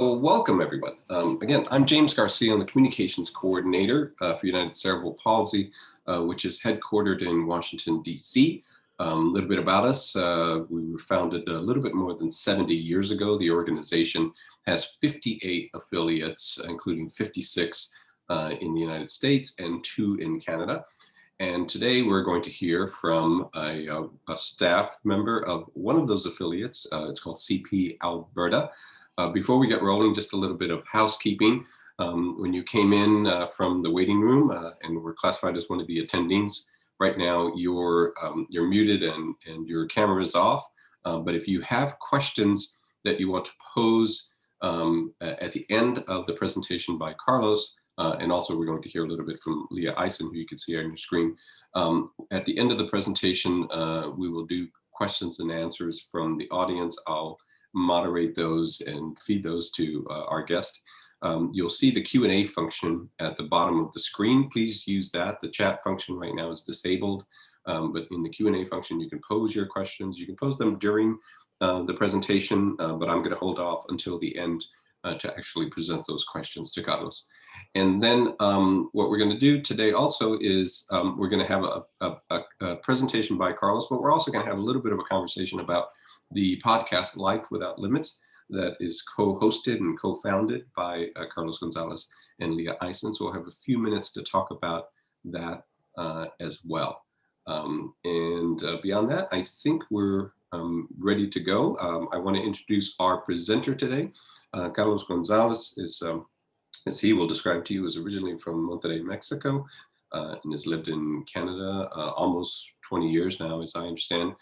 Well, welcome everyone. Again, I'm James Garcia. I'm the Communications Coordinator for United Cerebral Palsy, which is headquartered in Washington, D.C. A little bit about us. We were founded a little bit more than 70 years ago. The organization has 58 affiliates, including 56 in the United States and 2 in Canada. And today we're going to hear from a staff member of one of those affiliates. It's called CP Alberta. Before we get rolling, just a little bit of housekeeping. When you came in from the waiting room and were classified as one of the attendees, right now you're muted and your camera is off. But if you have questions that you want to pose at the end of the presentation by Carlos, and also we're going to hear a little bit from Leah Ison, who you can see on your screen. At the end of the presentation, we will do questions and answers from the audience. I'll moderate those and feed those to our guest. You'll see the Q&A function at the bottom of the screen. Please use that. The chat function right now is disabled, but in the Q&A function, you can pose your questions. You can pose them during the presentation, but I'm going to hold off until the end to actually present those questions to Carlos. And then what we're going to do today also is we're going to have a presentation by Carlos, but we're also going to have a little bit of a conversation about the podcast Life Without Limits that is co-hosted and co-founded by Carlos Gonzalez and Leah Ison. So we'll have a few minutes to talk about that as well. And beyond that, I think we're ready to go. I want to introduce our presenter today. Carlos Gonzalez is, as he will describe to you, is originally from Monterrey, Mexico, and has lived in Canada almost 20 years now, as I understand.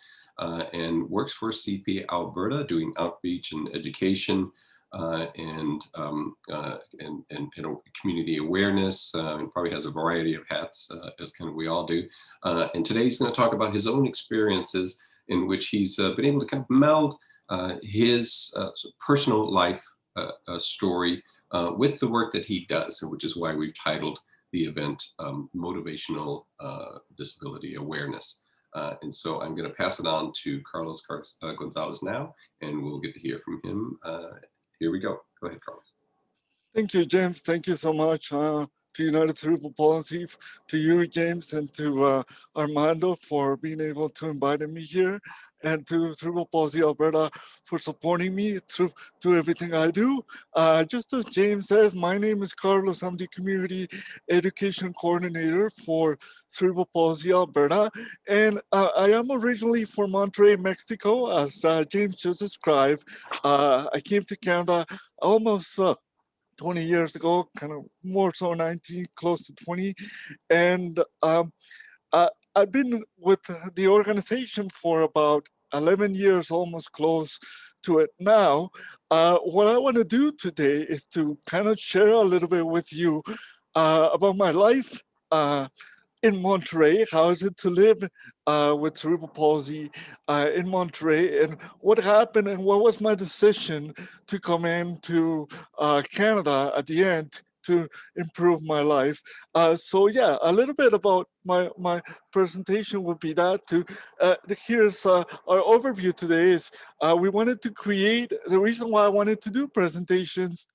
And works for CP Alberta, doing outreach and education and community awareness, and probably has a variety of hats, as kind of we all do. And today he's going to talk about his own experiences in which he's been able to kind of meld his personal life story with the work that he does, which is why we've titled the event Motivational Disability Awareness. And so I'm going to pass it on to Carlos Gonzalez now, and we'll get to hear from him. Here we go. Go ahead, Carlos. Thank you, James. Thank you so much to United Cerebral Palsy, to you, James, and to Armando for being able to invite me here, and to Cerebral Palsy Alberta for supporting me through everything I do. Just as James says, my name is Carlos. I'm the Community Education Coordinator for Cerebral Palsy Alberta, and I am originally from Monterrey, Mexico, as James just described. I came to Canada almost 20 years ago, kind of more so 19, close to 20. And I've been with the organization for about 11 years, almost close to it now. What I want to do today is to kind of share a little bit with you about my life in Monterrey. How is it to live with cerebral palsy in Monterrey, and what happened and what was my decision to come into Canada at the end to improve my life. So yeah, a little bit about my presentation would be that. Here's our overview today is we wanted to create, the reason why I wanted to do presentations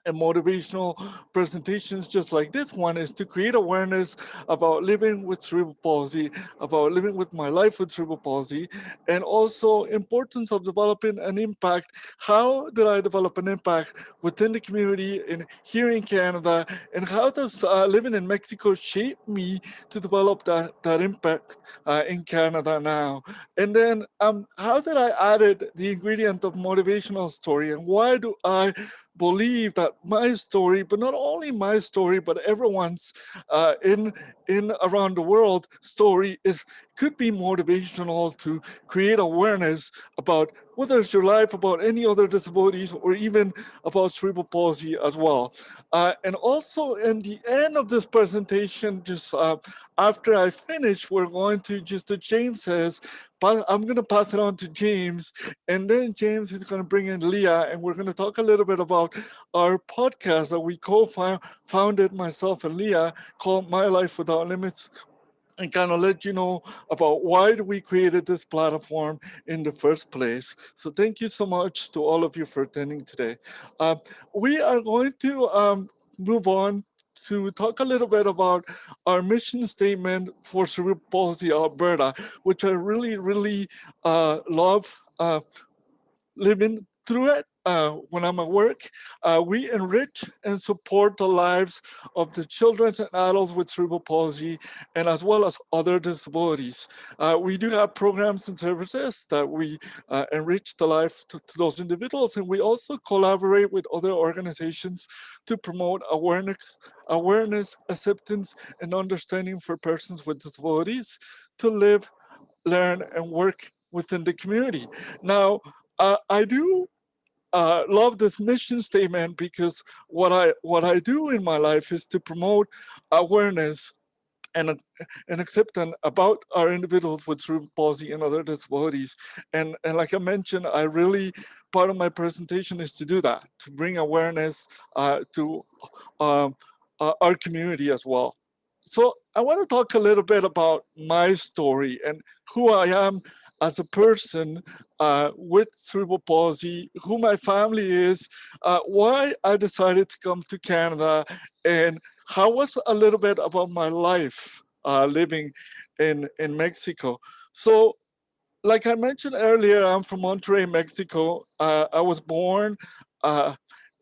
and motivational presentations just like this one is to create awareness about living with cerebral palsy, about living with my life with cerebral palsy, and also importance of developing an impact. How did I develop an impact within the community here in Canada, and how does living in Mexico shape me to develop that impact in Canada now? And then how did I added the ingredient of motivational story, and why do I believe that my story, but not only my story, but everyone's in around the world story could be motivational to create awareness about whether it's your life, about any other disabilities, or even about cerebral palsy as well. And also in the end of this presentation, just after I finish, we're going to just, as James says, I'm going to pass it on to James, and then James is going to bring in Leah, and we're going to talk a little bit about our podcast that we co-founded, myself and Leah, called My Life Without Limits, and kind of let you know about why we created this platform in the first place. So thank you so much to all of you for attending today. Um, we are going to move on to talk a little bit about our mission statement for Cerebral Palsy Alberta, which I really love living through it when I'm at work. We enrich and support the lives of the children and adults with cerebral palsy and as well as other disabilities. We do have programs and services that we enrich the life to those individuals, and we also collaborate with other organizations to promote awareness, acceptance, and understanding for persons with disabilities to live, learn, and work within the community. Now, I do love this mission statement because what I do in my life is to promote awareness and and acceptance about our individuals with cerebral palsy and other disabilities. And like I mentioned, I really part of my presentation is to do that, to bring awareness to um, our community as well. So I want to talk a little bit about my story and who I am as a person with cerebral palsy, who my family is, why I decided to come to Canada, and how was a little bit about my life living in Mexico. So like I mentioned earlier, I'm from Monterrey, Mexico. I was born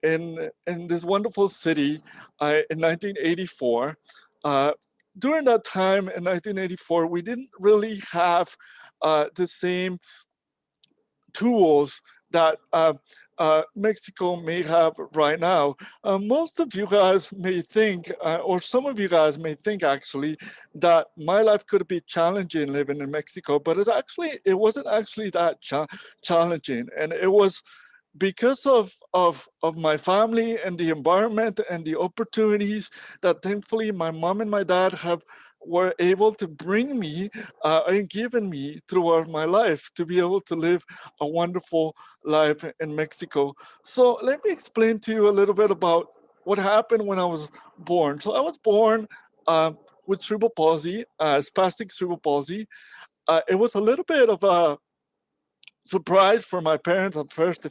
in this wonderful city in 1984. Uh, During that time in 1984, we didn't really have the same tools that Mexico may have right now. Most of you guys may think, or some of you guys may think actually, that my life could be challenging living in Mexico, but it wasn't actually that challenging. And it was because of my family and the environment and the opportunities that thankfully my mom and my dad have were able to bring me and given me throughout my life to be able to live a wonderful life in Mexico. So let me explain to you a little bit about what happened when I was born. So I was born with cerebral palsy, spastic cerebral palsy. It was a little bit of a surprise for my parents at first,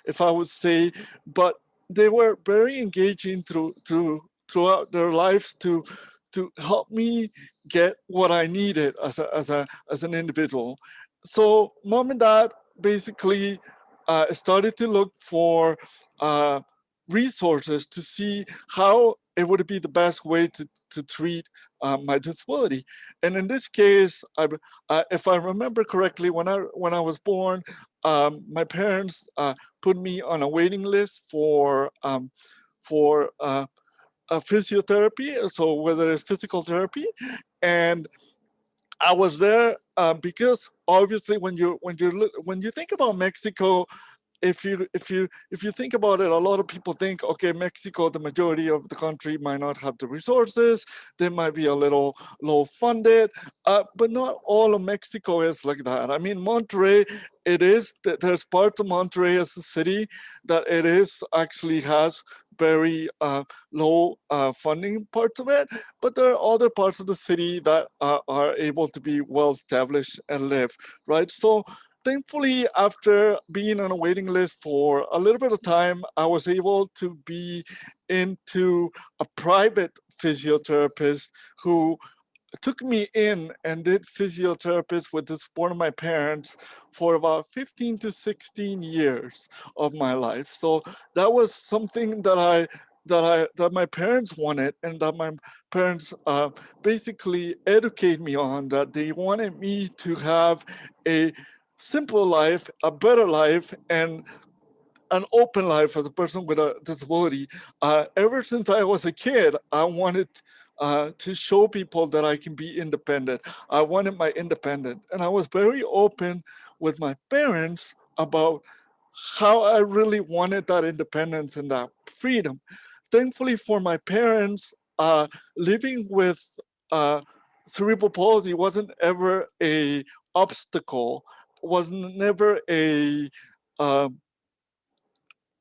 if I would say, but they were very engaging throughout their lives to help me get what I needed as an individual. So mom and dad basically started to look for uh, resources to see how it would be the best way to treat my disability. And in this case, if I remember correctly, when I was born, my parents put me on a waiting list for physiotherapy, so whether it's physical therapy, and I was there because obviously when you think about Mexico, if you think about it, a lot of people think, okay, Mexico, the majority of the country might not have the resources. They might be a little low funded, but not all of Mexico is like that. I mean, Monterrey, there's parts of Monterrey as a city that it is actually has very low funding parts of it, but there are other parts of the city that are able to be well established and live, right? So thankfully, after being on a waiting list for a little bit of time, I was able to be into a private physiotherapist who took me in and did physiotherapist with the support of my parents for about 15 to 16 years of my life. So that was something that my parents wanted, and that my parents basically educated me on, that they wanted me to have a simple life, a better life, and an open life as a person with a disability. Ever since I was a kid, I wanted to show people that I can be independent. I wanted my independence. And I was very open with my parents about how I really wanted that independence and that freedom. Thankfully for my parents, living with uh, cerebral palsy wasn't ever a obstacle, was never a um,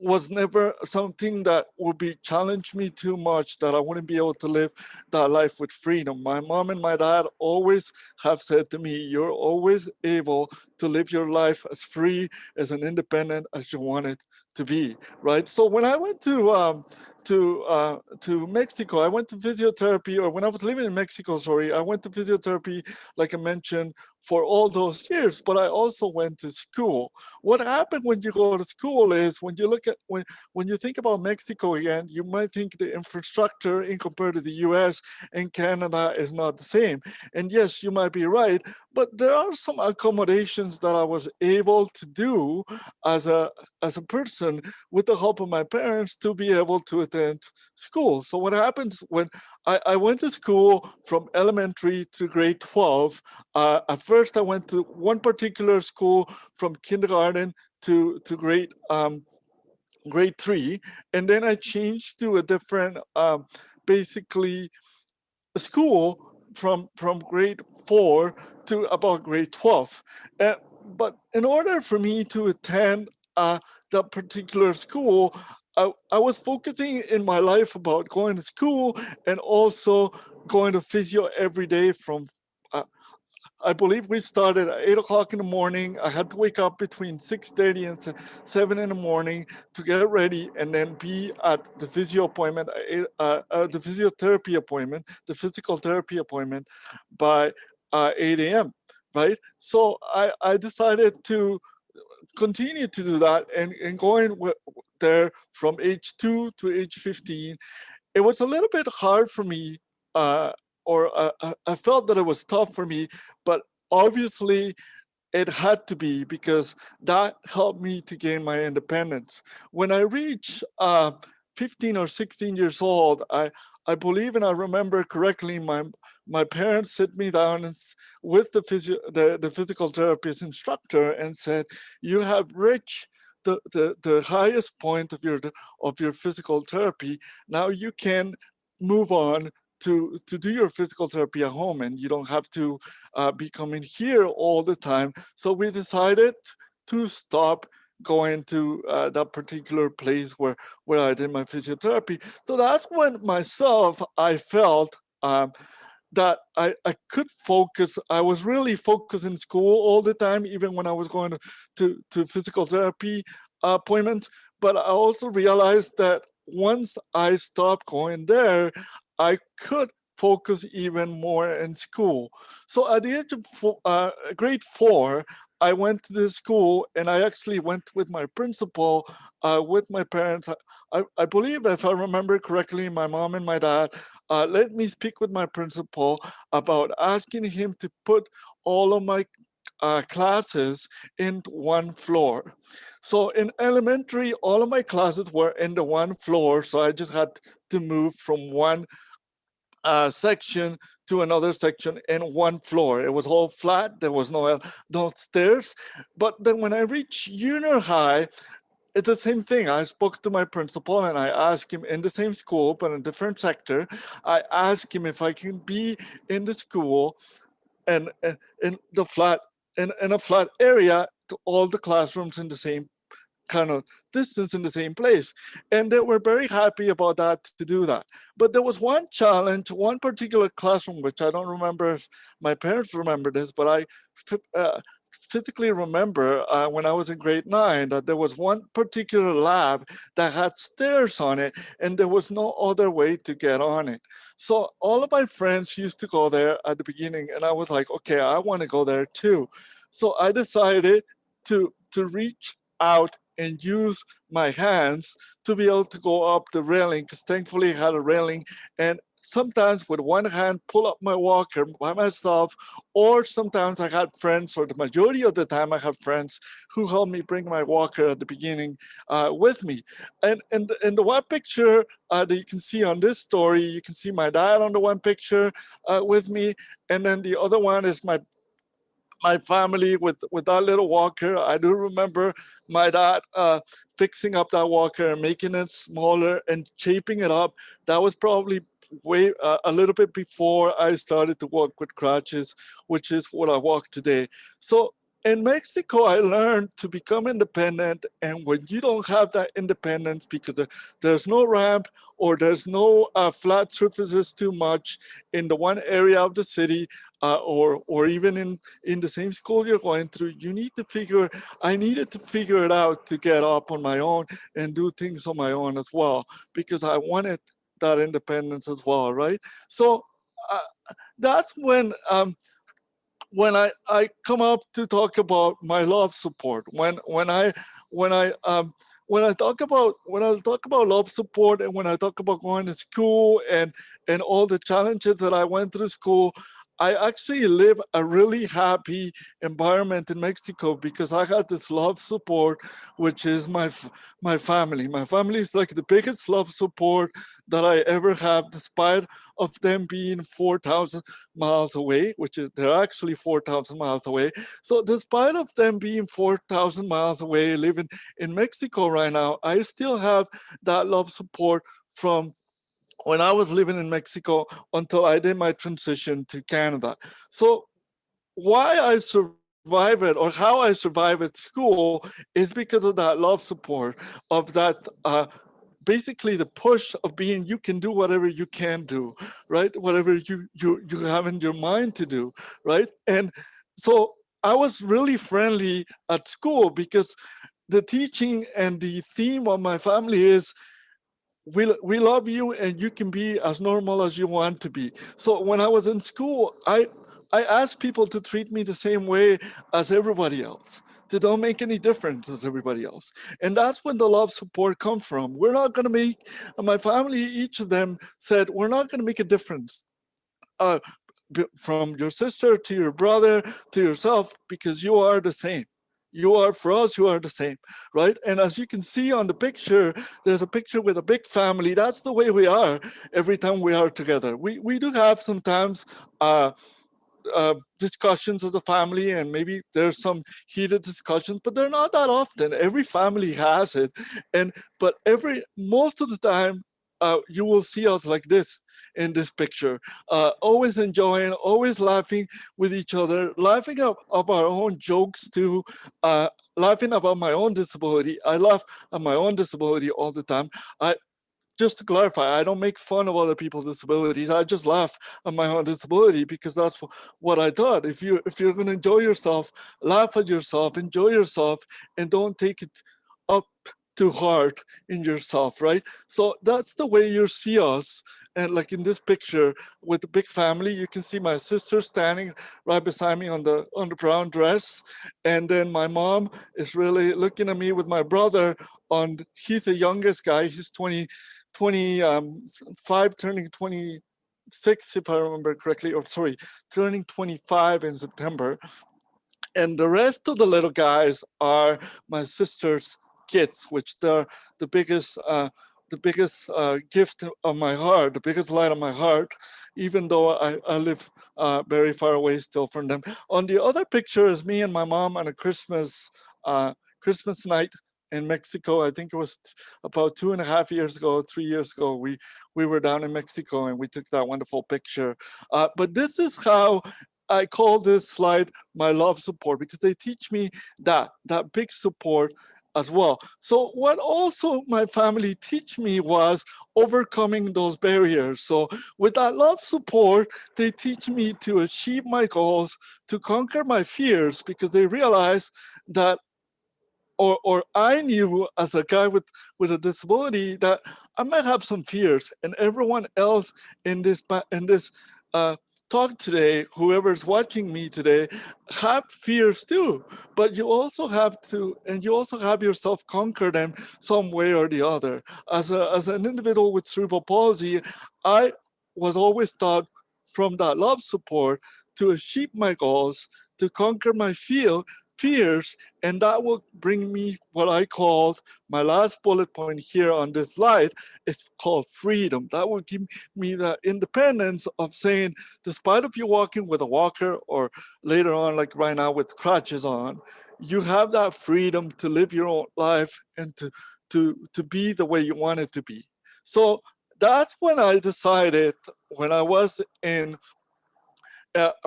was never something that would be challenge me too much that I wouldn't be able to live that life with freedom. My mom and my dad always have said to me, you're always able to live your life as free, as an independent as you want it to be, right? So when I went to Mexico, I went to physiotherapy, or when I was living in Mexico, sorry, I went to physiotherapy, like I mentioned, for all those years, but I also went to school. What happened when you go to school is when you look at when you think about Mexico again, you might think the infrastructure in compared to the US and Canada is not the same. And yes, you might be right, but there are some accommodations that I was able to do as a person with the help of my parents to be able to attend school. So what happens when I went to school from elementary to grade 12, at first I went to one particular school from kindergarten to grade 3, and then I changed to a different basically school from grade 4 to about grade 12. But in order for me to attend that particular school, I was focusing in my life about going to school and also going to physio every day from uh, I believe we started at 8 o'clock in the morning. I had to wake up between 6:30 and 7 in the morning to get ready and then be at the physio appointment, the physiotherapy appointment, the physical therapy appointment by 8 a.m. Right? So I decided to continue to do that and going there from age 2 to age 15. It was a little bit hard for me, uh, or I felt that it was tough for me, but obviously it had to be because that helped me to gain my independence. When I reached 15 or 16 years old, I believe and I remember correctly, my parents sit me down with the physical therapist instructor and said, you have reached the highest point of your physical therapy. Now you can move on to do your physical therapy at home, and you don't have to be coming here all the time. So we decided to stop going to that particular place where I did my physiotherapy. So that's when myself, I felt that I could focus. I was really focused in school all the time, even when I was going to physical therapy appointments. But I also realized that once I stopped going there, I could focus even more in school. So at the age of grade 4, I went to this school and I actually went with my principal, with my parents. I believe, if I remember correctly, my mom and my dad let me speak with my principal about asking him to put all of my classes in one floor. So in elementary, all of my classes were in the one floor. So I just had to move from one section to another section in one floor. It was all flat. There was no stairs. But then when I reached junior high, it's the same thing. I spoke to my principal and I asked him, in the same school, but in a different sector, I asked him if I can be in the school and in the flat, in a flat area, to all the classrooms in the same kind of distance, in the same place. And they were very happy about that, to do that. But there was one challenge, one particular classroom, which I don't remember if my parents remember this, but I physically remember when I was in grade 9 that there was one particular lab that had stairs on it and there was no other way to get on it. So all of my friends used to go there at the beginning and I was like, okay, I want to go there too. So I decided to reach out and use my hands to be able to go up the railing, because thankfully I had a railing, and sometimes with one hand pull up my walker by myself, or sometimes I had friends, or the majority of the time I have friends who helped me bring my walker at the beginning with me. And in the one picture that you can see on this story, you can see my dad on the one picture with me, and then the other one is my family with that little walker. I do remember my dad fixing up that walker and making it smaller and shaping it up. That was probably way a little bit before I started to walk with crutches, which is what I walk today. So in Mexico, I learned to become independent. And when you don't have that independence because there's no ramp or there's no flat surfaces too much in the one area of the city, or even in the same school you're going through, I needed to figure it out to get up on my own and do things on my own as well, because I wanted that independence as well, right? So that's when I come up to talk about my love support. When I talk about love support, and when I talk about going to school and all the challenges that I went through school, I actually live a really happy environment in Mexico because I got this love support, which is my family. My family is like the biggest love support that I ever have, despite of them being 4,000 miles away, which is they're actually 4,000 miles away. So despite of them being 4,000 miles away, living in Mexico right now, I still have that love support from when I was living in Mexico until I did my transition to Canada. So why I survive it, or how I survive at school, is because of that love support, of that basically the push of being, you can do whatever you can do, right? Whatever you have in your mind to do, right? And so I was really friendly at school because the teaching and the theme of my family is, we love you and you can be as normal as you want to be. So when I was in school, I asked people to treat me the same way as everybody else, to don't make any difference as everybody else. And that's when the love support come from. We're not going to make, my family, each of them said, we're not going to make a difference uh, from your sister to your brother to yourself, because you are the same. You are, for us, you are the same, right? And as you can see on the picture, there's a picture with a big family. That's the way we are every time we are together. We do have sometimes discussions of the family, and maybe there's some heated discussions, but they're not that often. Every family has it, but most of the time, you will see us like this in this picture, always enjoying, always laughing with each other, laughing of our own jokes too, laughing about my own disability. I laugh at my own disability all the time. Just to clarify, I don't make fun of other people's disabilities. I just laugh at my own disability because that's what I thought. If you're going to enjoy yourself, laugh at yourself, enjoy yourself, and don't take it up too hard in yourself, right? So that's the way you see us. And like in this picture with the big family, you can see my sister standing right beside me on the brown dress, and then my mom is really looking at me with my brother. He's the youngest guy. He's 25, turning 26, if I remember correctly, or sorry, turning 25 in September. And the rest of the little guys are my sister's kids, which they're the biggest gift of my heart, the biggest light of my heart, even though I live very far away still from them. On the other picture is me and my mom on a Christmas night in Mexico. I think it was about 2.5 years ago, 3 years ago, we were down in Mexico and we took that wonderful picture. But this is how I call this slide my love support, because they teach me that big support as well. So what also my family teach me was overcoming those barriers. So with that love support, they teach me to achieve my goals, to conquer my fears, because they realize that, or I knew as a guy with a disability, that I might have some fears, and everyone else in this talk today, whoever's watching me today, have fears too. But you also have to, and you also have yourself conquer them some way or the other. As an individual with cerebral palsy, I was always taught from that love support to achieve my goals, to conquer my fears, and that will bring me what I called my last bullet point here on this slide. It's called freedom. That will give me the independence of saying, despite of you walking with a walker, or later on, like right now with crutches on, you have that freedom to live your own life and to be the way you want it to be. So that's when I decided, when I was in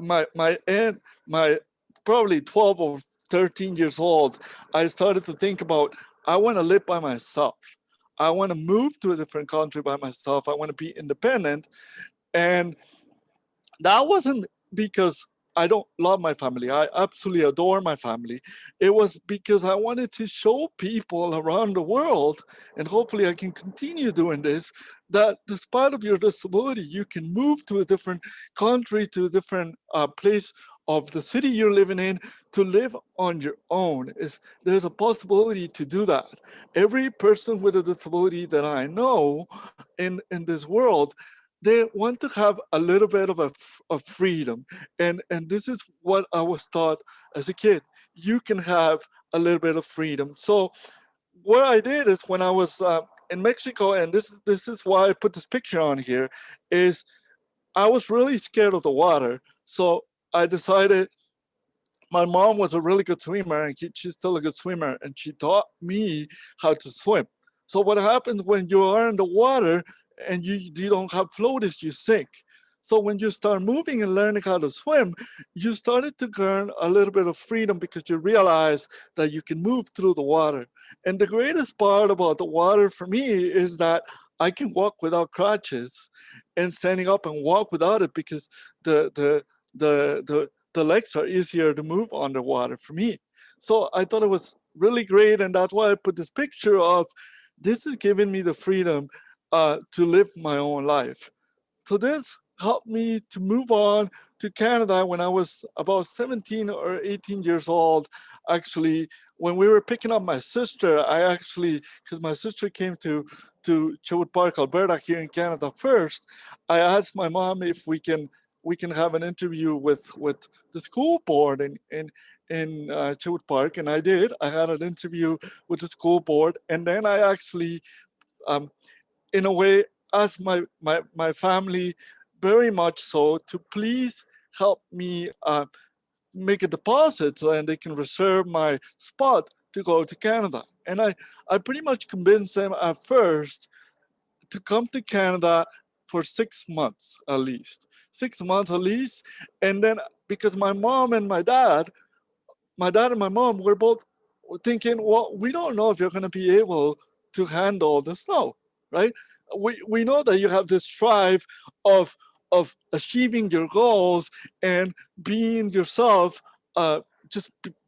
my probably 12 or 13 years old, I started to think about, I want to live by myself. I want to move to a different country by myself. I want to be independent. And that wasn't because I don't love my family. I absolutely adore my family. It was because I wanted to show people around the world, and hopefully I can continue doing this, that despite of your disability, you can move to a different country, to a different place of the city you're living in, to live on your own. There's a possibility to do that. Every person with a disability that I know in this world, they want to have a little bit of freedom. And this is what I was taught as a kid. You can have a little bit of freedom. So what I did is, when I was in Mexico, and this is why I put this picture on here, is I was really scared of the water. So I decided, my mom was a really good swimmer, and she's still a good swimmer, and she taught me how to swim. So what happens when you are in the water and you don't have floaties, you sink. So when you start moving and learning how to swim, you started to earn a little bit of freedom, because you realize that you can move through the water. And the greatest part about the water for me is that I can walk without crutches and standing up and walk without it, because the legs are easier to move underwater for me. So I thought it was really great. And that's why I put this picture of, this is giving me the freedom to live my own life. So this helped me to move on to Canada when I was about 17 or 18 years old. Actually, when we were picking up my sister, because my sister came to Sherwood Park, Alberta, here in Canada first, I asked my mom if we can have an interview with the school board in Sherwood Park, and I did. I had an interview with the school board, and then I actually, in a way, asked my family, very much so, to please help me make a deposit so and they can reserve my spot to go to Canada. And I pretty much convinced them at first to come to Canada for 6 months at least. 6 months at least. And then, because my mom and my dad and my mom were both thinking, well, we don't know if you're going to be able to handle the snow, right? We know that you have this drive of achieving your goals and being yourself,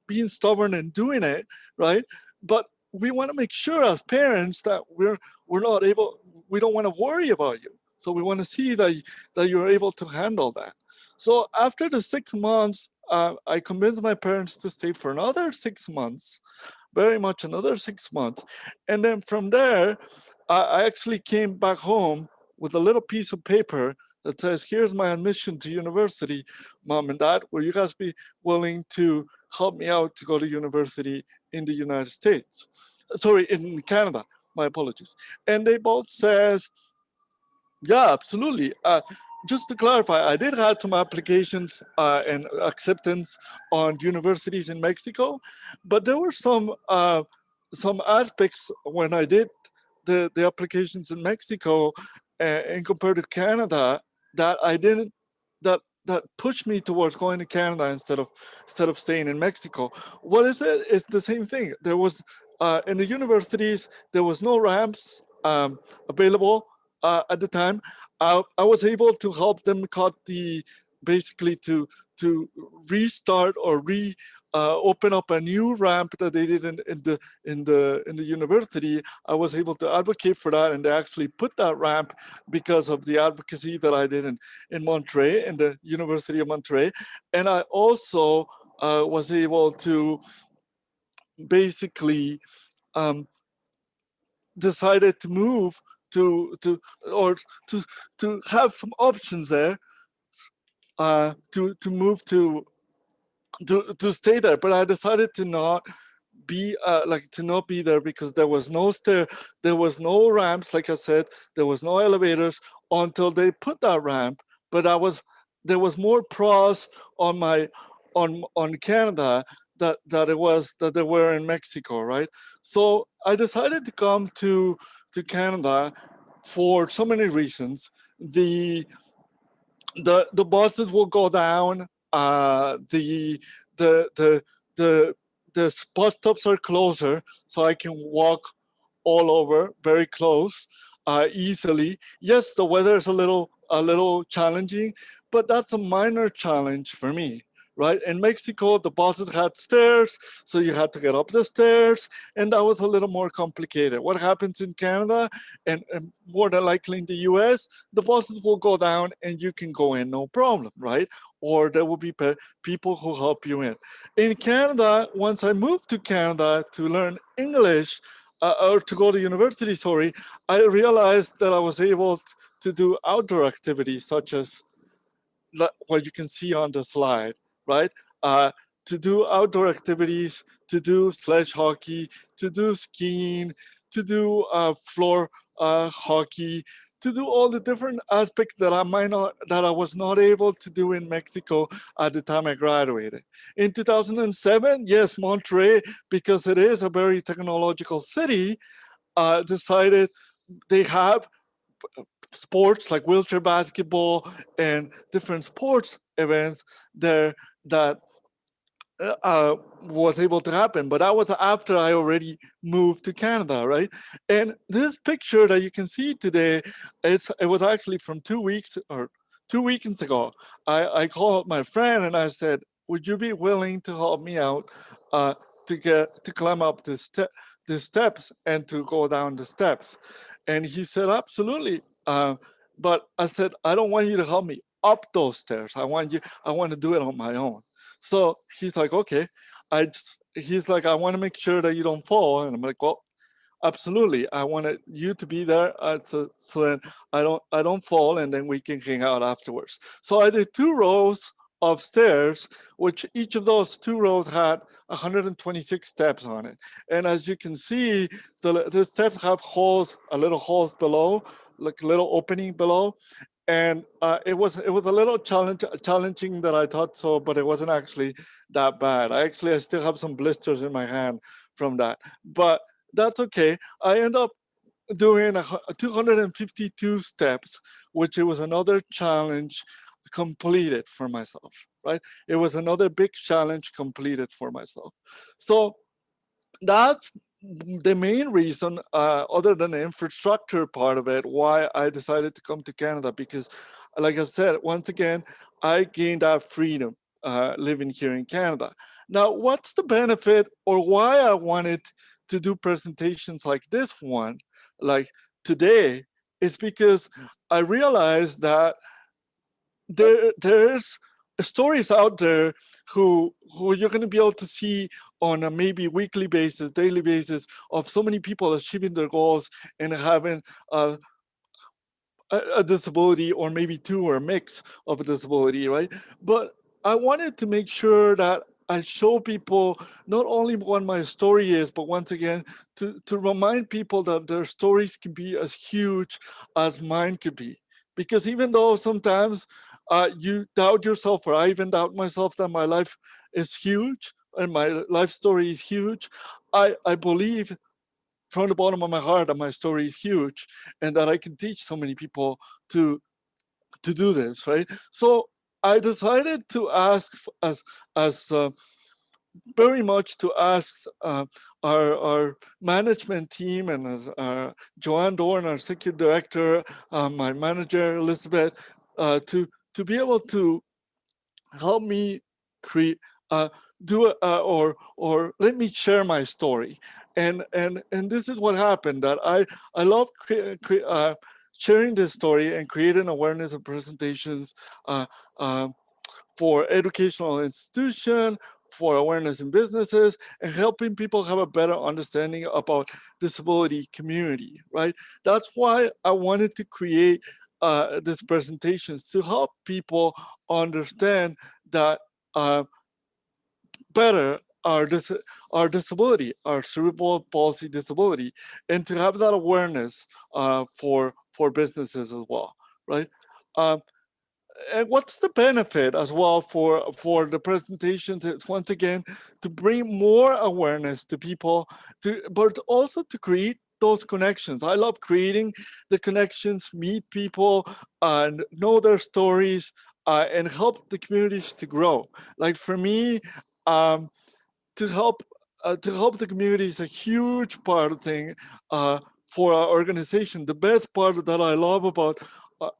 being stubborn and doing it, right? But we want to make sure as parents that we're not able, we don't want to worry about you. So we want to see that you're able to handle that. So after the 6 months, I convinced my parents to stay for another 6 months, very much another 6 months. And then from there, I actually came back home with a little piece of paper that says, here's my admission to university, Mom and Dad. Will you guys be willing to help me out to go to university in the United States? Sorry, in Canada, my apologies. And they both says, yeah, absolutely. Just to clarify, I did have some applications and acceptance on universities in Mexico, but there were some aspects when I did the applications in Mexico and compared to Canada that I didn't, that pushed me towards going to Canada instead of staying in Mexico. What is it? It's the same thing. There was in the universities, there was no ramps available at the time. I was able to help them cut basically to restart or open up a new ramp that they did in the university. I was able to advocate for that, and they actually put that ramp because of the advocacy that I did in Monterrey, in the University of Monterrey. And I also was able to basically decided to move to have some options there to move to stay there. But I decided to not be there because there was no there was no ramps, like I said, there was no elevators until they put that ramp. But there was more pros on Canada that there were in Mexico, right? So I decided to come to Canada for so many reasons. The buses will go down. The the bus stops are closer, so I can walk all over very close easily. Yes, the weather is a little challenging, but that's a minor challenge for me, right? In Mexico, the buses had stairs, so you had to get up the stairs, and that was a little more complicated. What happens in Canada, and more than likely in the US, the buses will go down and you can go in no problem, right? Or there will be people who help you in. In Canada, once I moved to Canada to learn English, or to go to university, sorry, I realized that I was able to do outdoor activities such as what you can see on the slide, right? Uh, to do outdoor activities, to do sledge hockey, to do skiing, to do floor hockey, to do all the different aspects that I was not able to do in Mexico at the time I graduated. In 2007, yes, Monterrey, because it is a very technological city, decided they have sports like wheelchair basketball and different sports events there that was able to happen. But that was after I already moved to Canada, right? And this picture that you can see today, it was actually from 2 weeks or 2 weekends ago. I called my friend and I said, would you be willing to help me out to climb up the steps and to go down the steps? And he said, absolutely. But I said, I don't want you to help me up those stairs. I want to do it on my own. So he's like, okay. He's like, I want to make sure that you don't fall. And I'm like, well, absolutely. I wanted you to be there so then I don't fall, and then we can hang out afterwards. So I did 2 rows of stairs, which each of those 2 rows had 126 steps on it. And as you can see, the steps have holes, little holes below, like a little opening below. And it was a little challenging that I thought so, but it wasn't actually that bad. I still have some blisters in my hand from that, but that's okay. I end up doing 252 steps, which it was another challenge completed for myself, right? It was another big challenge completed for myself. So that's the main reason, other than the infrastructure part of it, why I decided to come to Canada. Because, like I said, once again, I gained that freedom living here in Canada. Now, what's the benefit or why I wanted to do presentations like this one, like today, is because I realized that there's stories out there who you're going to be able to see on a maybe weekly basis, daily basis, of so many people achieving their goals and having a disability, or maybe 2 or a mix of a disability, right? But I wanted to make sure that I show people not only what my story is, but once again, to remind people that their stories can be as huge as mine could be. Because even though sometimes you doubt yourself, or I even doubt myself that my life is huge and my life story is huge, I believe from the bottom of my heart that my story is huge and that I can teach so many people to do this, right? So I decided to ask as very much to ask our management team, and as Joanne Dorn, our executive director, my manager Elizabeth, to be able to help me create do it or let me share my story. And this is what happened, that I love sharing this story and creating awareness and presentations uh, um, for educational institution, for awareness in businesses, and helping people have a better understanding about disability community, right? That's why I wanted to create these presentations, to help people understand that better our disability, our cerebral palsy disability, and to have that awareness for businesses as well, right? Um, and what's the benefit as well for the presentations? It's once again to bring more awareness to people, but also to create those connections. I love creating the connections, meet people, and know their stories, and help the communities to grow. Like for me, to help to help the community is a huge part of thing for our organization. The best part that I love about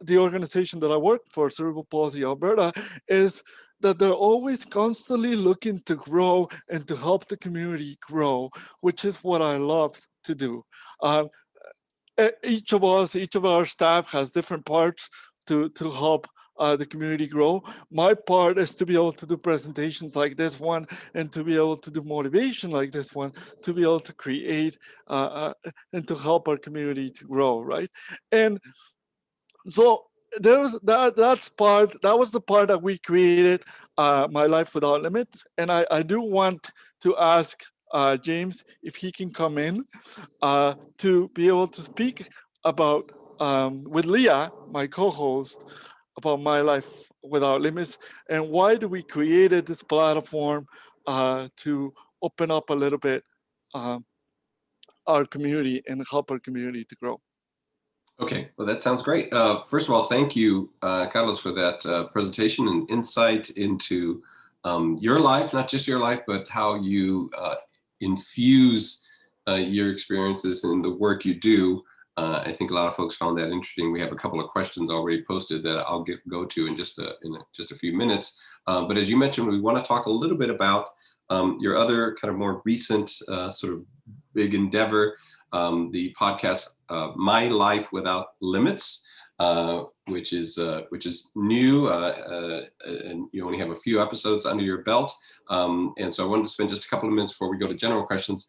the organization that I work for, Cerebral Palsy Alberta, is that they're always constantly looking to grow and to help the community grow, which is what I love to do. Each of us, each of our staff has different parts to help the community grow. My part is to be able to do presentations like this one and to be able to do motivation like this one, to be able to create and to help our community to grow, right? And so there was that was the part that we created, My Life Without Limits. And I do want to ask James if he can come in to be able to speak about with Leah, my co-host, about My Life Without Limits and why do we created this platform to open up a little bit our community and help our community to grow. Okay, well, that sounds great. First of all, thank you, Carlos, for that presentation and insight into your life, not just your life, but how you infuse your experiences in the work you do. I think a lot of folks found that interesting. We have a couple of questions already posted that I'll go to in just a few minutes. But as you mentioned, we want to talk a little bit about your other kind of more recent sort of big endeavor, the podcast My Life Without Limits, which is new, and you only have a few episodes under your belt. And so I wanted to spend just a couple of minutes before we go to general questions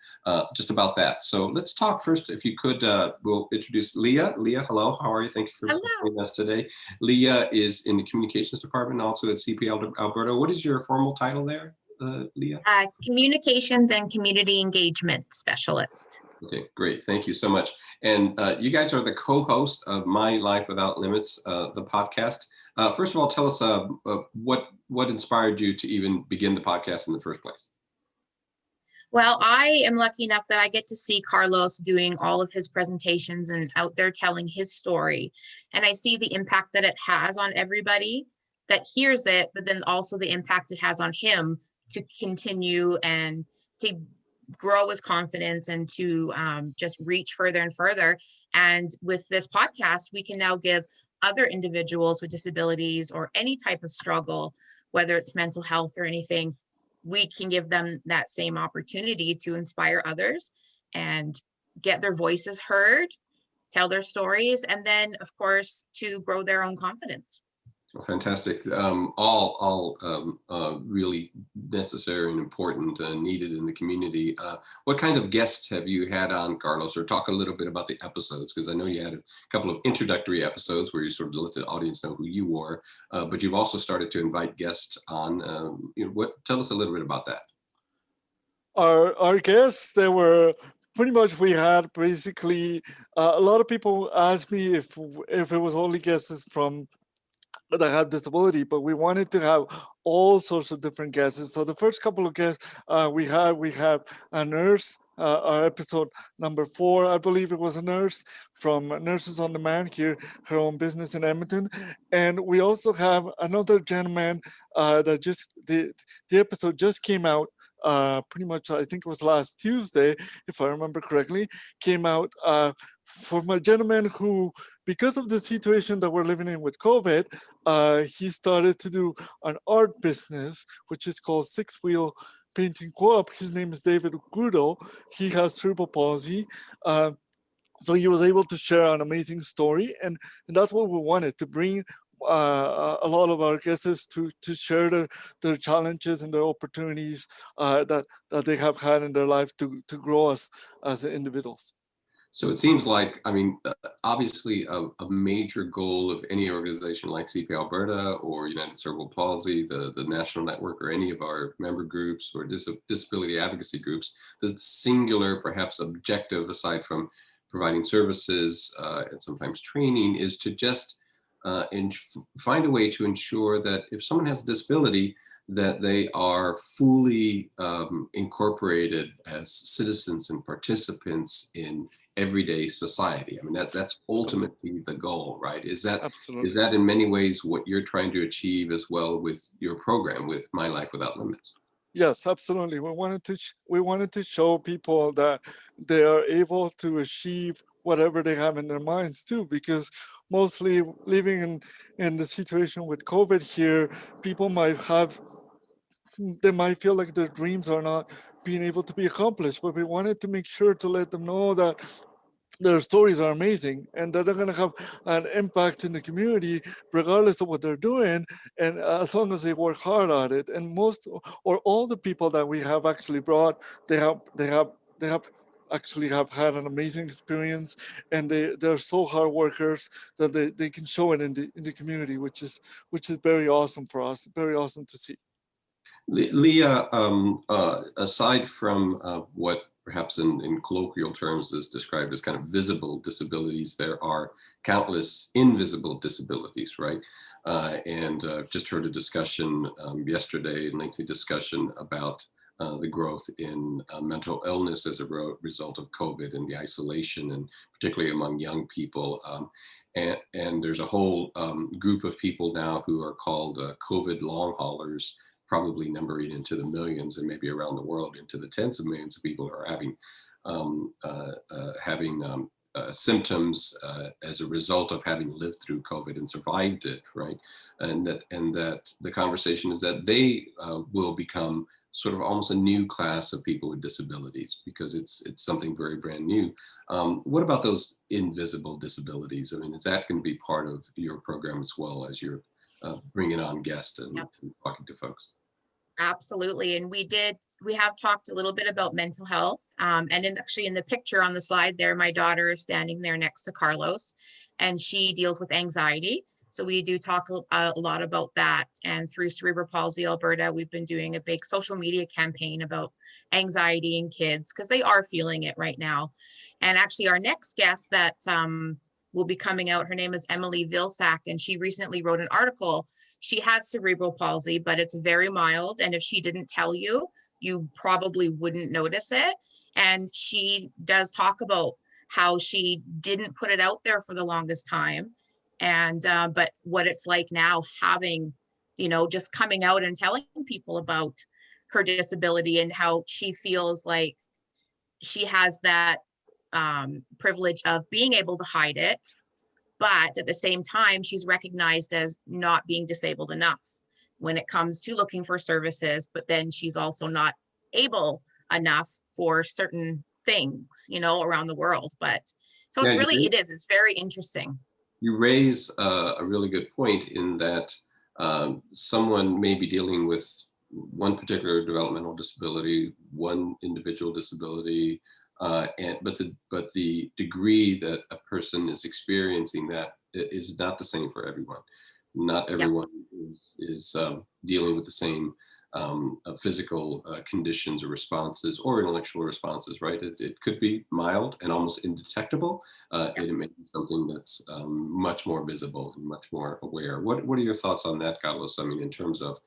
just about that. So let's talk first, if you could, we'll introduce Leah. Leah, hello, how are you? Thank you for joining us today. Leah is in the communications department, also at CP Alberta. What is your formal title there, Leah? Communications and community engagement specialist. Okay, great. Thank you so much. And you guys are the co-host of My Life Without Limits, the podcast. First of all, tell us what inspired you to even begin the podcast in the first place? Well, I am lucky enough that I get to see Carlos doing all of his presentations and out there telling his story. And I see the impact that it has on everybody that hears it, but then also the impact it has on him to continue and to grow his confidence and to just reach further and further. And with this podcast, we can now give other individuals with disabilities or any type of struggle, whether it's mental health or anything, we can give them that same opportunity to inspire others and get their voices heard, tell their stories, and then, of course, to grow their own confidence. Fantastic. All really necessary and important and needed in the community. What kind of guests have you had on, Carlos? Or talk a little bit about the episodes, because I know you had a couple of introductory episodes where you sort of let the audience know who you were, but you've also started to invite guests on. Tell us a little bit about that. Our guests, they were pretty much, we had basically a lot of people asked me if it was only guests from that have disability, but we wanted to have all sorts of different guests. So the first couple of guests we have a nurse. Our episode number 4, I believe it was a nurse from Nurses on Demand here, her own business in Edmonton. And we also have another gentleman that just, the episode just came out pretty much, I think it was last Tuesday, if I remember correctly, came out from a gentleman who, because of the situation that we're living in with COVID, he started to do an art business, which is called Six Wheel Painting Co-op. His name is David Gudo. He has cerebral palsy. So he was able to share an amazing story. And that's what we wanted, to bring a lot of our guests to share their challenges and their opportunities that they have had in their life to grow as individuals. So it seems like, I mean, obviously a major goal of any organization like CP Alberta or United Cerebral Palsy, the national network, or any of our member groups or disability advocacy groups, the singular, perhaps objective, aside from providing services and sometimes training, is to just find a way to ensure that if someone has a disability, that they are fully incorporated as citizens and participants in everyday society. I mean, that's ultimately the goal, right? Is that in many ways what you're trying to achieve as well with your program, with My Life Without Limits? Yes, absolutely. We wanted to show people that they are able to achieve whatever they have in their minds too, because mostly living in the situation with COVID here, people might have they might feel like their dreams are not being able to be accomplished. But we wanted to make sure to let them know that their stories are amazing and that they're going to have an impact in the community regardless of what they're doing, and as long as they work hard at it. And most or all the people that we have actually brought, they have actually have had an amazing experience, and they're so hard workers that they can show it in the community, which is very awesome for us, very awesome to see. Leah, aside from what perhaps in colloquial terms is described as kind of visible disabilities, there are countless invisible disabilities, right? And just heard a discussion yesterday, a lengthy discussion about the growth in mental illness as a result of COVID and the isolation, and particularly among young people. And there's a whole group of people now who are called COVID long haulers, probably numbering into the millions and maybe around the world into the tens of millions of people who are having symptoms as a result of having lived through COVID and survived it, right? And that the conversation is that they will become sort of almost a new class of people with disabilities, because it's something very brand new. What about those invisible disabilities? I mean, is that going to be part of your program as well as you're bringing on guests and talking to folks? Absolutely. And we have talked a little bit about mental health. Actually in the picture on the slide there, my daughter is standing there next to Carlos, and she deals with anxiety. So we do talk a lot about that. And through Cerebral Palsy Alberta, we've been doing a big social media campaign about anxiety in kids, because they are feeling it right now. And actually our next guest that will be coming out, her name is Emily Vilsack, and she recently wrote an article. She has cerebral palsy, but it's very mild. And if she didn't tell you, you probably wouldn't notice it. And she does talk about how she didn't put it out there for the longest time. And, but what it's like now having, just coming out and telling people about her disability, and how she feels like she has that privilege of being able to hide it, but at the same time, she's recognized as not being disabled enough when it comes to looking for services, but then she's also not able enough for certain things, around the world. But so Yeah, it's very interesting. you raise a really good point in that someone may be dealing with one particular developmental disability, one individual disability, but the degree that a person is experiencing that is not the same for everyone. Not everyone is dealing with the same physical conditions or responses or intellectual responses, right? It could be mild and almost indetectable, and it may be something that's much more visible and much more aware. What are your thoughts on that, Carlos? I mean, in terms of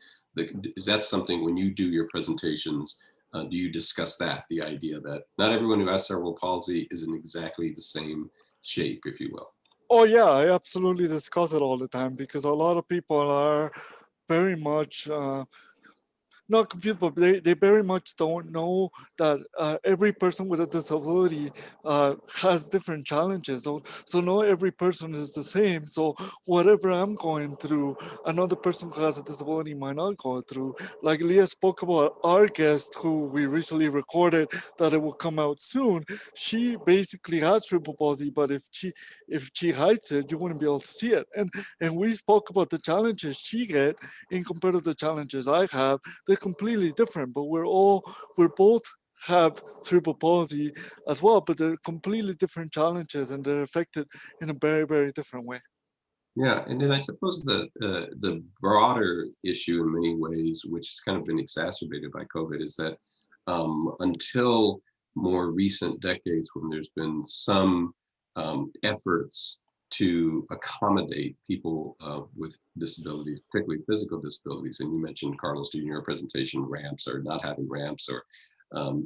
is that something when you do your presentations, do you discuss that, the idea that not everyone who has cerebral palsy is in exactly the same shape, if you will? Oh yeah, I absolutely discuss it all the time, because a lot of people are very much not confused, but they very much don't know that every person with a disability has different challenges. So not every person is the same. So whatever I'm going through, another person who has a disability might not go through. Like Leah spoke about our guest who we recently recorded that it will come out soon. She basically has cerebral palsy, but if she hides it, you wouldn't be able to see it. And we spoke about the challenges she get in compared to the challenges I have. They're completely different, but we're both have cerebral palsy as well, but they're completely different challenges, and they're affected in a very, very different way. Yeah, and then I suppose the broader issue in many ways, which has kind of been exacerbated by COVID, is that until more recent decades, when there's been some efforts to accommodate people with disabilities, particularly physical disabilities, and you mentioned, Carlos, during your presentation, ramps or not having ramps, or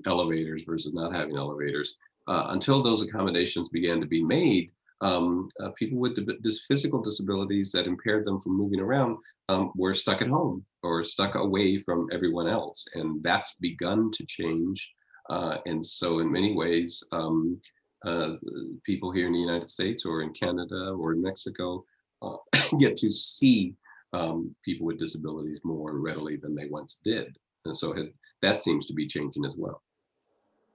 elevators versus not having elevators. Until those accommodations began to be made, people with physical disabilities that impaired them from moving around were stuck at home or stuck away from everyone else. And that's begun to change. And so in many ways, people here in the United States or in Canada or in Mexico get to see people with disabilities more readily than they once did. And so that seems to be changing as well.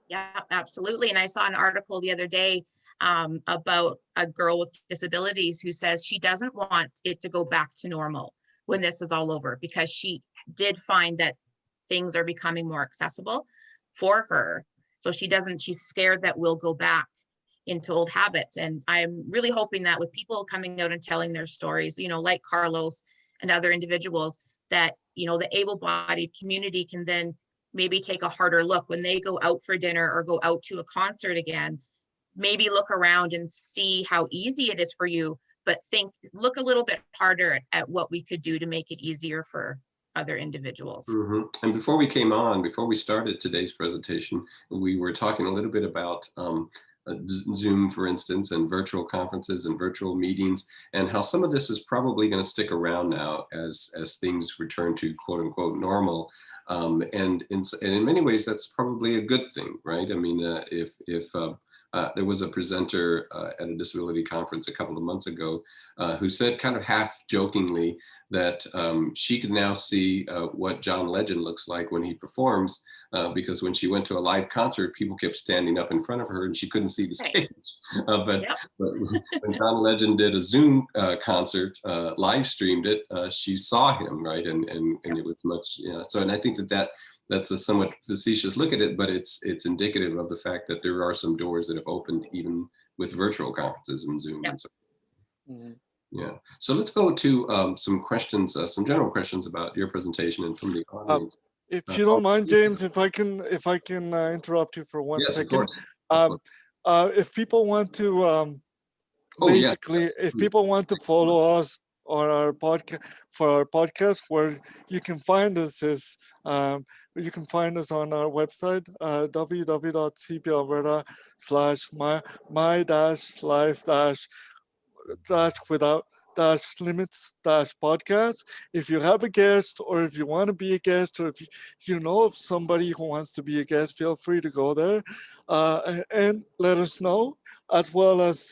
Yeah, absolutely. And I saw an article the other day about a girl with disabilities who says she doesn't want it to go back to normal when this is all over, because she did find that things are becoming more accessible for her. So she's scared that we'll go back into old habits. And I'm really hoping that with people coming out and telling their stories, like Carlos and other individuals, that, the able-bodied community can then maybe take a harder look when they go out for dinner or go out to a concert again. Maybe look around and see how easy it is for you, but look a little bit harder at what we could do to make it easier for other individuals. Mm-hmm. And before we started today's presentation, we were talking a little bit about Zoom, for instance, and virtual conferences and virtual meetings, and how some of this is probably going to stick around now as things return to quote unquote normal. And in many ways, that's probably a good thing, right? I mean, if there was a presenter at a disability conference a couple of months ago who said kind of half jokingly that she could now see what John Legend looks like when he performs, because when she went to a live concert, people kept standing up in front of her and she couldn't see the stage. But when John Legend did a Zoom concert, live streamed it, she saw him, right? And it was much, so, and I think that's a somewhat facetious look at it, but it's indicative of the fact that there are some doors that have opened even with virtual conferences and Zoom. And so. Mm-hmm. Yeah. So let's go to some questions, some general questions about your presentation and from the audience. If you don't mind, James, if I can interrupt you for one second. Of course. If people want to if people want to follow us on our podcast where you can find us is you can find us on our website www.cpalberta/my-life-without-limits-podcast. If you have a guest, or if you want to be a guest, or if you know of somebody who wants to be a guest, feel free to go there and let us know, as well as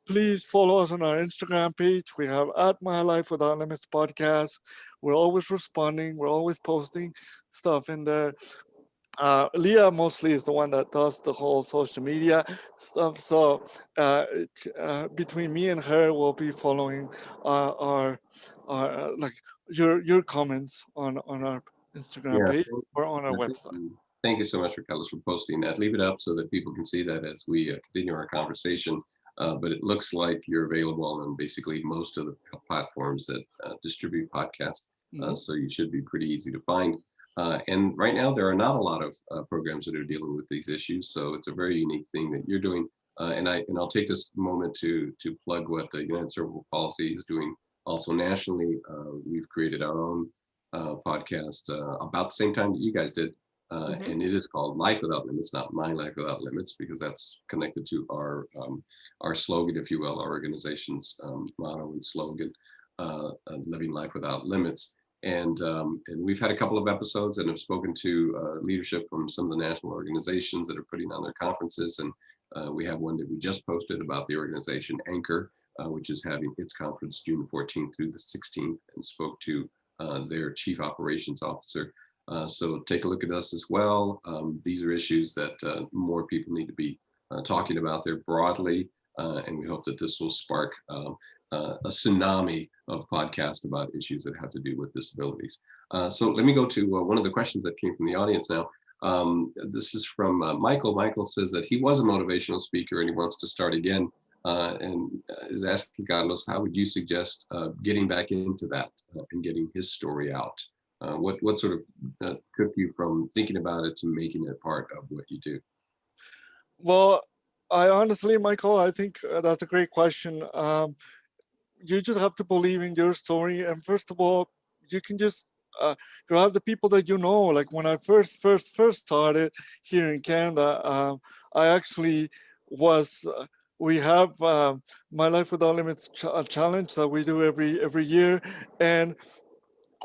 please follow us on our Instagram page. We have @MyLifeWithoutLimits podcast. We're always responding. We're always posting stuff in there. Leah mostly is the one that does the whole social media stuff. So between me and her, we'll be following our like your comments on our Instagram page or on our website. Thank you so much, Carlos, for posting that. Leave it up so that people can see that as we continue our conversation. But it looks like you're available on basically most of the platforms that distribute podcasts. So you should be pretty easy to find. And right now, there are not a lot of programs that are dealing with these issues. So it's a very unique thing that you're doing. And I'll take this moment to plug what the United Cerebral Palsy is doing also nationally. We've created our own podcast about the same time that you guys did. And it is called Life Without Limits, not My Life Without Limits, because that's connected to our slogan, if you will, our organization's motto and slogan, Living Life Without Limits. And we've had a couple of episodes and have spoken to leadership from some of the national organizations that are putting on their conferences. And we have one that we just posted about the organization Anchor, which is having its conference June 14th through the 16th, and spoke to their chief operations officer. So take a look at us as well. These are issues that more people need to be talking about there broadly. And we hope that this will spark a tsunami of podcasts about issues that have to do with disabilities. So let me go to one of the questions that came from the audience now. This is from Michael. Michael says that he was a motivational speaker and he wants to start again, and is asking Carlos, how would you suggest getting back into that and getting his story out? What sort of took you from thinking about it to making it part of what you do? Well, I honestly, Michael, I think that's a great question. You just have to believe in your story. And first of all, you can just, you have the people that you know. Like when I first started here in Canada, I actually was we have My Life Without Limits challenge that we do every year. And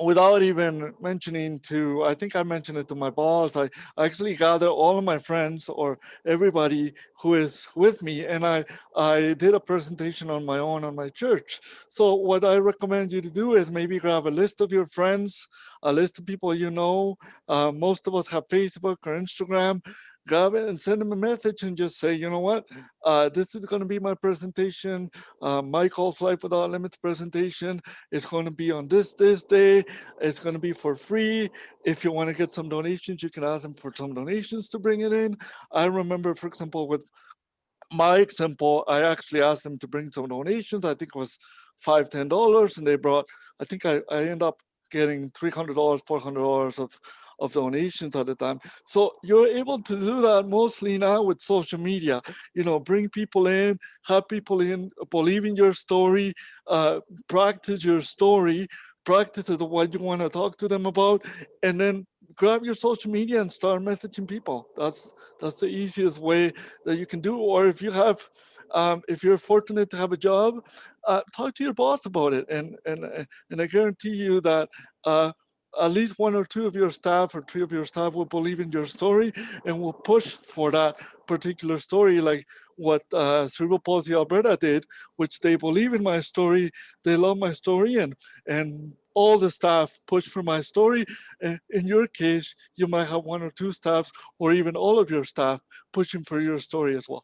without even mentioning to, I think I mentioned it to my boss, I actually gather all of my friends or everybody who is with me, and I did a presentation on my own on my church. So what I recommend you to do is maybe grab a list of your friends, a list of people you know. Most of us have Facebook or Instagram. Grab it and send them a message and just say, you know what, this is going to be my presentation. Michael's Life Without Limits presentation is going to be on this day. It's going to be for free. If you want to get some donations, you can ask them for some donations to bring it in. I remember, for example, with my example, I actually asked them to bring some donations. I think it was $5-10, and they brought, I think I ended up getting $300, $400 of donations at the time. So you're able to do that mostly now with social media. Bring people in, have people in, believe in your story, practice your story, practice what you want to talk to them about, and then grab your social media and start messaging people. That's the easiest way that you can do. Or if you have, if you're fortunate to have a job, talk to your boss about it, and I guarantee you that at least one or two of your staff or three of your staff will believe in your story and will push for that particular story, like what Cerebral Palsy Alberta did, which they believe in my story, they love my story, and all the staff push for my story. In your case, you might have one or two staffs or even all of your staff pushing for your story as well.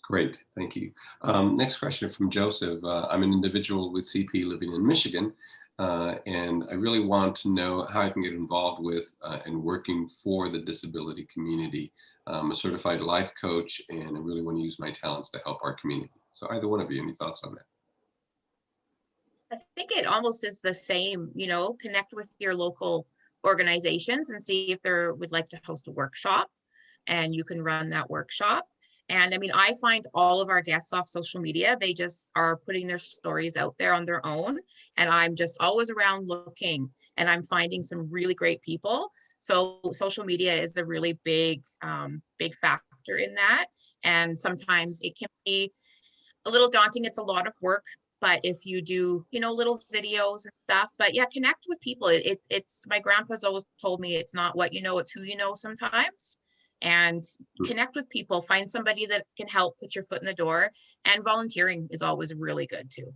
Great, thank you. Next question from Joseph. I'm an individual with CP living in Michigan, and I really want to know how I can get involved with and working for the disability community. I'm a certified life coach, and I really want to use my talents to help our community. So either one of you, any thoughts on that? I think it almost is the same, connect with your local organizations and see if they would like to host a workshop, and you can run that workshop. And I mean, I find all of our guests off social media, they just are putting their stories out there on their own. And I'm just always around looking, and I'm finding some really great people. So social media is a really big factor in that. And sometimes it can be a little daunting. It's a lot of work, but if you do, little videos and stuff, but yeah, connect with people. It's my grandpa's always told me, it's not what you know, it's who you know sometimes. And connect with people, find somebody that can help put your foot in the door, and volunteering is always really good too.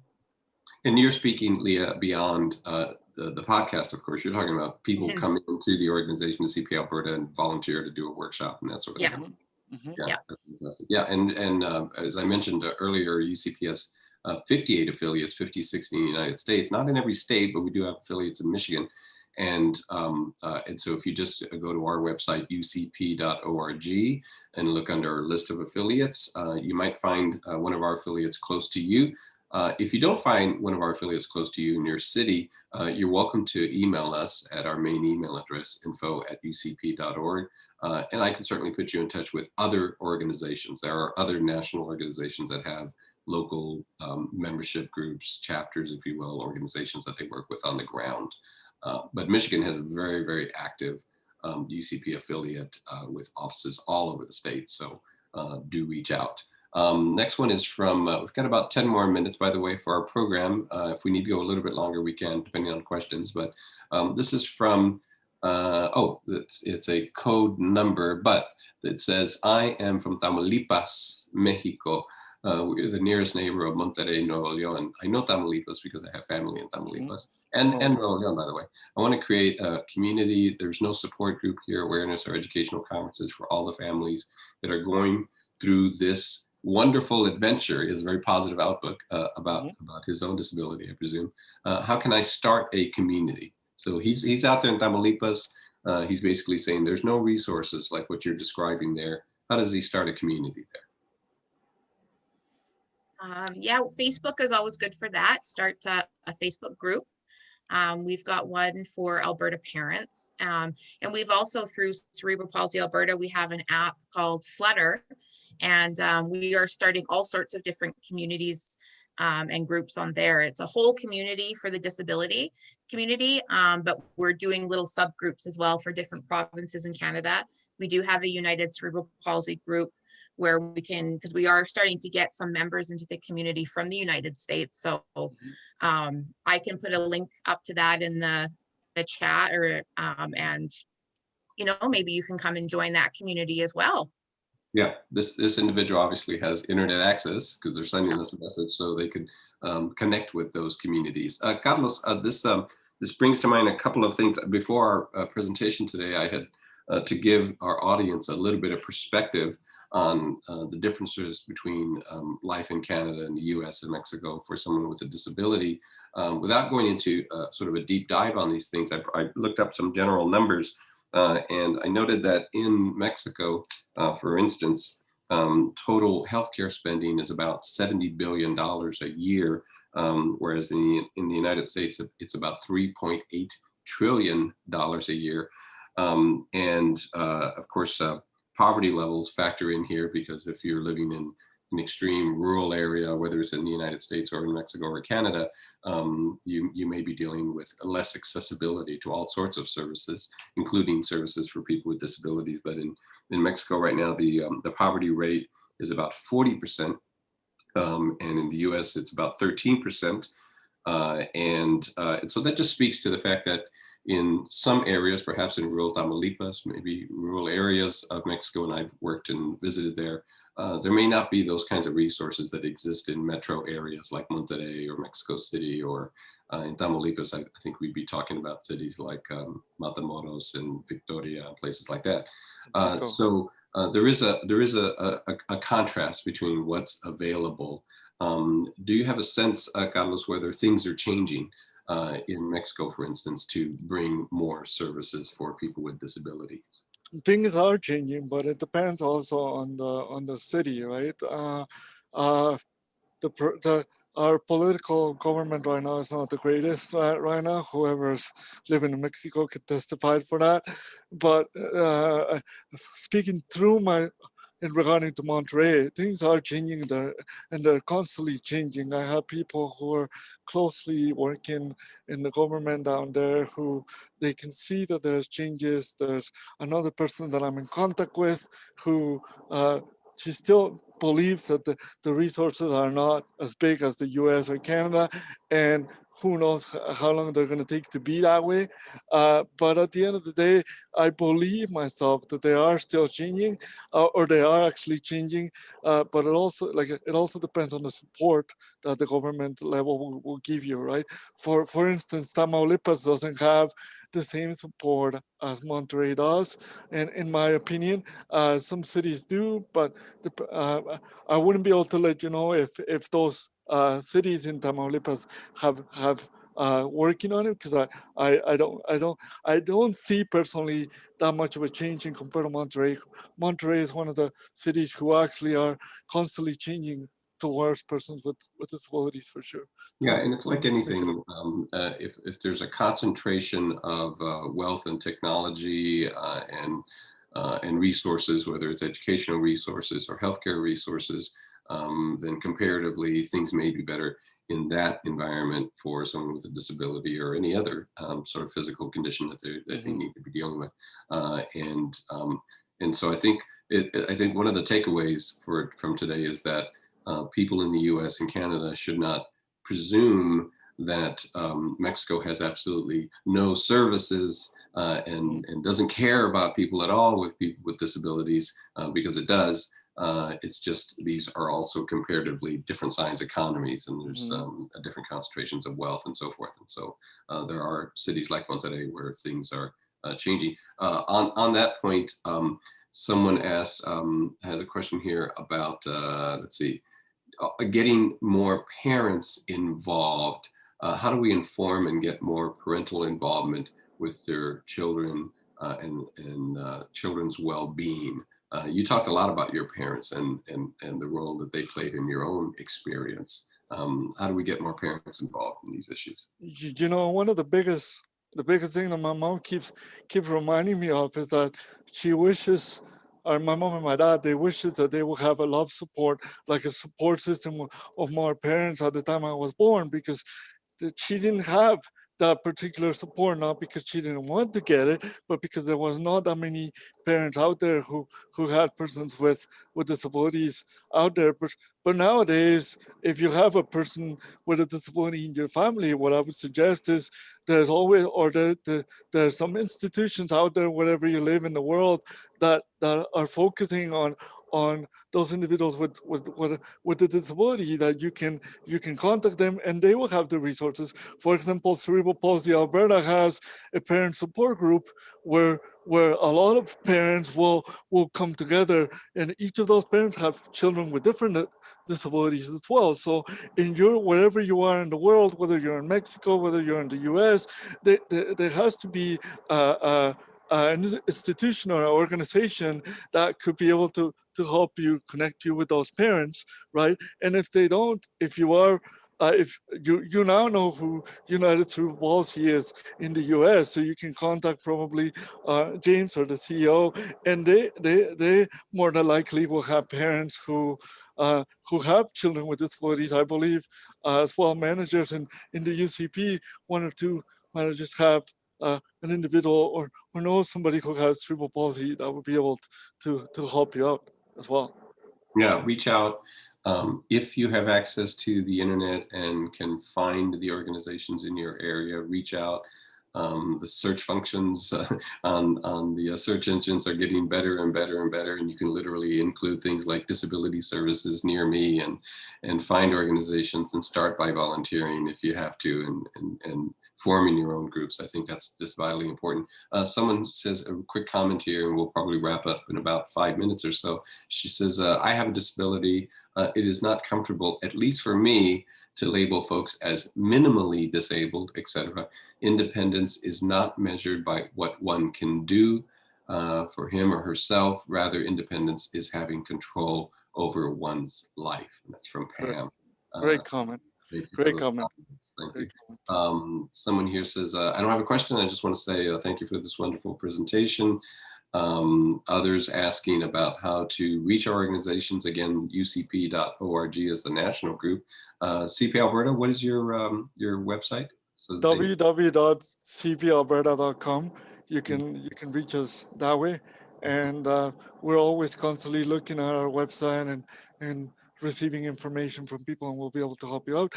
And you're speaking, Leah, beyond the podcast, of course. You're talking about people coming into the organization, the CP Alberta, and volunteer to do a workshop and that sort of thing. Mm-hmm. Yeah, that's fantastic. Yeah, and as I mentioned earlier, UCP has 58 affiliates, 56 in the United States. Not in every state, but we do have affiliates in Michigan. And so if you just go to our website, ucp.org, and look under our list of affiliates, you might find one of our affiliates close to you. If you don't find one of our affiliates close to you in your city, you're welcome to email us at our main email address, info@ucp.org. And I can certainly put you in touch with other organizations. There are other national organizations that have local membership groups, chapters, if you will, organizations that they work with on the ground. But Michigan has a very, very active UCP affiliate with offices all over the state. So do reach out. Next one is from, we've got about 10 more minutes, by the way, for our program. If we need to go a little bit longer, we can, depending on questions. But this is from, it's a code number, but it says, I am from Tamaulipas, Mexico. We're the nearest neighbor of Monterrey, Nuevo León. I know Tamaulipas because I have family in Tamaulipas, and Nuevo León, by the way. I want to create a community. There's no support group here, awareness or educational conferences for all the families that are going through this wonderful adventure. He has a very positive outlook about his own disability, I presume. How can I start a community? So he's out there in Tamaulipas. He's basically saying there's no resources like what you're describing there. How does he start a community there? Yeah, Facebook is always good for that. Start a Facebook group. We've got one for Alberta parents. And we've also, through Cerebral Palsy Alberta, we have an app called Flutter. And we are starting all sorts of different communities and groups on there. It's a whole community for the disability community, but we're doing little subgroups as well for different provinces in Canada. We do have a United Cerebral Palsy group where we can, because we are starting to get some members into the community from the United States. So I can put a link up to that in the chat, or and you know, maybe you can come and join that community as well. Yeah, this individual obviously has internet access because they're sending us a message, so they could connect with those communities. Carlos, this brings to mind a couple of things. Before our presentation today, I had to give our audience a little bit of perspective on the differences between life in Canada and the US and Mexico for someone with a disability. Without going into sort of a deep dive on these things, I looked up some general numbers, and I noted that in Mexico, for instance, total healthcare spending is about $70 billion a year, whereas in the United States, it's about $3.8 trillion a year. And of course, poverty levels factor in here, because if you're living in an extreme rural area, whether it's in the United States or in Mexico or Canada, you may be dealing with less accessibility to all sorts of services, including services for people with disabilities. But in Mexico right now, the poverty rate is about 40%, and in the US it's about 13%. And so that just speaks to the fact that in some areas, perhaps in rural Tamaulipas, maybe rural areas of Mexico, and I've worked and visited there, there may not be those kinds of resources that exist in metro areas like Monterrey or Mexico City, or in Tamaulipas, I think we'd be talking about cities like Matamoros and Victoria and places like that. So there is a contrast between what's available. Do you have a sense, Carlos, whether things are changing in Mexico, for instance, to bring more services for people with disabilities? Things are changing, but it depends also on the city, right? Our political government right now is not the greatest right now. Whoever's living in Mexico could testify for that. But speaking through in regarding to Monterrey, things are changing there, and they're constantly changing. I have people who are closely working in the government down there who they can see that there's changes. There's another person that I'm in contact with who she still believes that the resources are not as big as the US or Canada, and who knows how long they're going to take to be that way. But at the end of the day, I believe myself that they are still changing, or they are actually changing. But it also depends on the support that the government level will give you, right? For instance, Tamaulipas doesn't have the same support as Monterrey does, and in my opinion, some cities do. But I wouldn't be able to let you know if those cities in Tamaulipas have working on it, because I don't see personally that much of a change in compared to Monterrey. Monterrey is one of the cities who actually are constantly changing towards persons with disabilities, for sure. Yeah, and it's like anything, if there's a concentration of wealth and technology and resources, whether it's educational resources or healthcare resources, then comparatively things may be better in that environment for someone with a disability or any other sort of physical condition that they need to be dealing with. And so I think one of the takeaways from today is that people in the US and Canada should not presume that Mexico has absolutely no services and doesn't care about people at all with people with disabilities, because it does. It's just these are also comparatively different size economies, and there's different concentrations of wealth and so forth. And so there are cities like Monterrey where things are changing. On that point, someone asked, has a question here about, let's see, getting more parents involved. How do we inform and get more parental involvement with their children and children's well-being? You talked a lot about your parents and the role that they played in your own experience. How do we get more parents involved in these issues? You know, one of the biggest thing that my mom keeps reminding me of is that she wishes, or my mom and my dad, they wish that they would have a love support, like a support system of more parents at the time I was born, because she didn't have that particular support, not because she didn't want to get it, but because there was not that many parents out there who had persons with disabilities out there. But nowadays, if you have a person with a disability in your family, what I would suggest is there's always, or there's some institutions out there, wherever you live in the world, that are focusing on those individuals with the disability, that you can contact them and they will have the resources. For example, Cerebral Palsy Alberta has a parent support group where a lot of parents will come together, and each of those parents have children with different disabilities as well. So in wherever you are in the world, whether you're in Mexico, whether you're in the US, there has to be an institution or an organization that could be able to help you, connect you with those parents, right? And if they don't, if you are, if you now know who United Cerebral Palsy is in the US, so you can contact probably James or the CEO, and they more than likely will have parents who have children with disabilities. I believe as well, managers in the UCP, one or two managers have an individual or know somebody who has cerebral palsy that would be able to help you out as well. Yeah, reach out. If you have access to the internet and can find the organizations in your area, reach out. The search functions on the search engines are getting better and better and better, and you can literally include things like disability services near me, and find organizations and start by volunteering if you have to, and forming your own groups. I think that's just vitally important. Someone says a quick comment here, and we'll probably wrap up in about 5 minutes or so. She says, I have a disability. It is not comfortable, at least for me, to label folks as minimally disabled, etc. Independence is not measured by what one can do for him or herself. Rather, independence is having control over one's life. And that's from Pam. Great comment. Great comment. Thank you. Someone here says, I don't have a question. I just want to say thank you for this wonderful presentation. Others asking about how to reach our organizations. Again, ucp.org is the national group. CP Alberta, what is your website? So www.cpalberta.com. You can reach us that way, and we're always constantly looking at our website and receiving information from people, and we'll be able to help you out.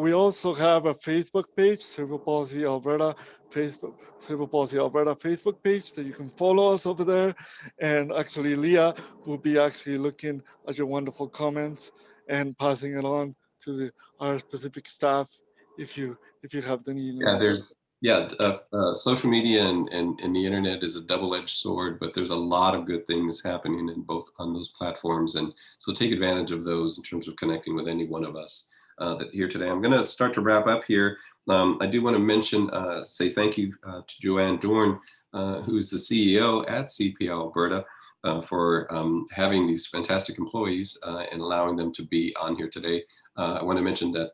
We also have a Facebook page, Cerebral Palsy Alberta Cerebral Palsy Alberta Facebook page, that you can follow us over there. And actually, Leah will be actually looking at your wonderful comments and passing it on to our specific staff if you have the need. Social media and the internet is a double-edged sword, but there's a lot of good things happening in both on those platforms, and so take advantage of those in terms of connecting with any one of us that here today. I'm going to start to wrap up here. I do want to mention, say thank you to Joanne Dorn, who's the CEO at CP Alberta, for having these fantastic employees and allowing them to be on here today. I want to mention that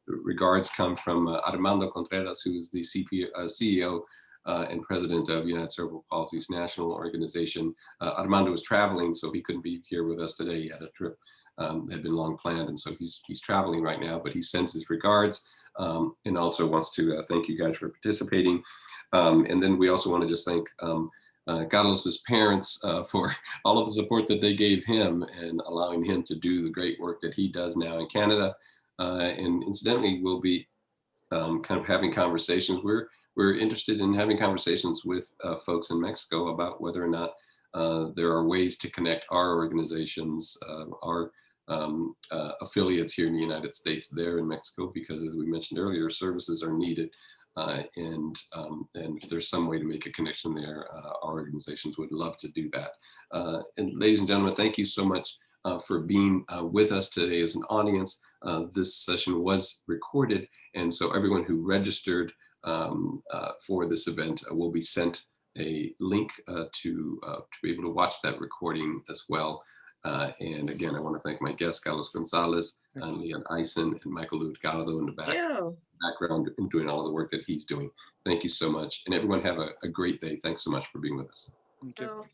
regards come from Armando Contreras, who is the CEO and president of United Cerebral Palsy's national organization. Armando was traveling, so he couldn't be here with us today. He had a trip, had been long planned, and so he's traveling right now, but he sends his regards and also wants to thank you guys for participating. And then we also want to just thank Carlos's parents for all of the support that they gave him and allowing him to do the great work that he does now in Canada. And incidentally, we'll be kind of having conversations. We're interested in having conversations with folks in Mexico about whether or not there are ways to connect our organizations, our affiliates here in the United States there in Mexico, because as we mentioned earlier, services are needed. And if there's some way to make a connection there, our organizations would love to do that. And ladies and gentlemen, thank you so much for being with us today as an audience. This session was recorded, and so everyone who registered for this event will be sent a link to be able to watch that recording as well. And again, I want to thank my guests, Carlos Gonzalez, Leah Ison, and Michael Lugardo in the background and doing all the work that he's doing. Thank you so much. And everyone have a great day. Thanks so much for being with us. Thank you.